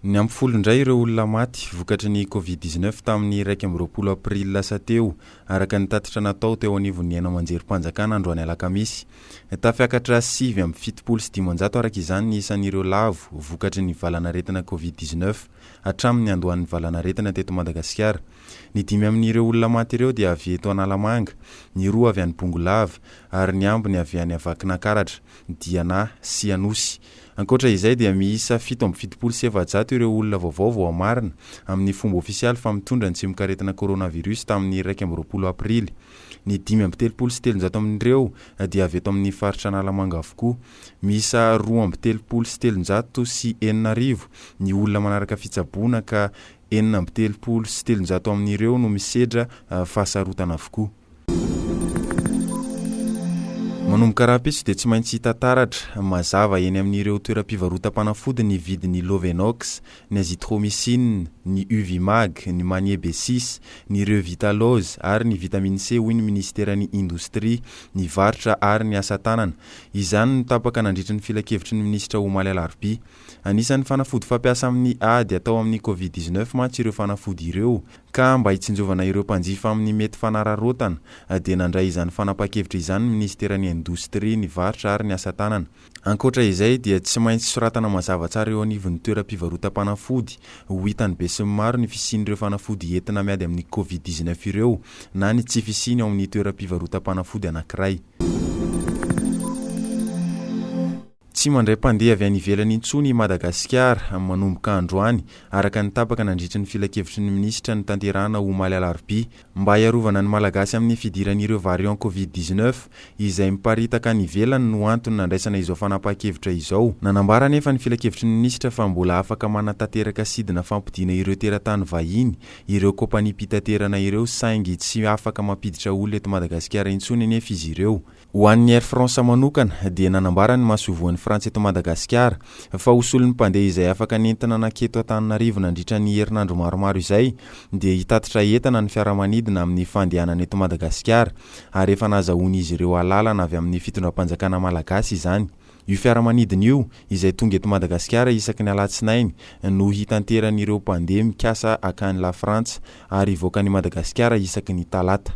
Ny amin'ny folo indray ireo olona maty vokatry ny Covid-19 tamin'ny 20 aprily lasa teo, araka ny tatitra natao teo anivon'ny Haino Amanjerim-Panjakana androany alakamisy. Tafiakatra 7,700 araka izany ny isan'ireo lavo vokatry ny valanaretina Covid-19 hatramin'ny andohan'ny valanaretina teto Madagasikara. Ny 5 amin'ireo olona maty ireo dia avy eto Analamanga, ny 2 avy any Bongolava ary ny ambiny avy any Avakinankaratra, Diana sy Anosy. Ankoatra izay dia miisa 7,700 ireo olona vaovao vao amarina amin'ny fomba ofisialy fa mitondra ny tsimok'aretina coronavirus tamin'ny 20 aprily. Ny 5,700 amin'ireo dia avy eto amin'ny faritra Analamanga avokoa. Miisa 2,700 sy 4,000 ny olona manaraka fitsaboana ka 4,700 amin'ireo no misedra fahasarotana avokoa. Manomboka rahampitso dia tsy maintsy tantaratra mazava eny amin'ireo toeram-pivarotam-panafody ny vidin'ny Lovenox, ny azithromycine, ny Uvimag, ny Manie B6, ny Revitalose ary ny vitamine C hoy ny ministeran'ny indostria, ny varotra ary ny asa tanana. Izany no tapaka nandritry ny filakevitry ny minisitra Omaly Alarbi. Anisan'ny fanafody fampiasa amin'ny ady atao amin'ny Covid-19 mantsy ireo fanafody ireo, ka mba hitsinjovana ireo mpanjifa amin'ny mety fanararotana dia nandray izany fanapa-kevitra izany ny ministeran'ny indostria, ny varotra ary ny asa tanana. Ankoatra izay dia tsy maintsy soratana mazava tsara eo anivon'ny toeram-pivarotam-panafody ho hitany be sy maro ny fisian'ireo fanafody entina miady amin'ny Covid-19 ireo na ny tsy fisiany ao amin'ny toeram-pivarotam-panafody anankiray. Tsy mandray mpandeha avy any ivelany intsony Madagasikara manomboka androany araka ny tapaka nandritry ny filakevitry ny minisitra ny tanterahana Omaly Alarbi mba hiarovana ny malagasy amin'ny fidiran'ireo variant Covid-19 izay miparitaka any ivelany no antony nandraisana izao fanapa-kevitra izao. Nanambara nefa ny filakevitry ny minisitra fa mbola afaka manatateraka sidina fampidiana ireo teratany vahiny, ireo kompani pitaterana ireo saingy tsy afaka mampiditra olona eto Madagasikara intsony nefa izy ireo. Ho an'ny Air France manokana dia nanambara ny mahasovoan'ny Frantsa eto Madagasikara fa usul'ny mpandeha izay afaka nentina naketo Antananarivo nandritra ny herinandro maromaro izay dia hitatitra entana ny fiaramanidina amin'ny fandehanana eto Madagasikara ary efa nahazahoany izy ireo alalana avy amin'ny fitondram-panjakana malagasy izany. Io fiaramanidina io izay tonga eto Madagasikara isaky ny alatsinainy no hitanteran'ireo mpandeha mikasa akany la Frantsa ary voaka ny Madagasikara isaky ny talata.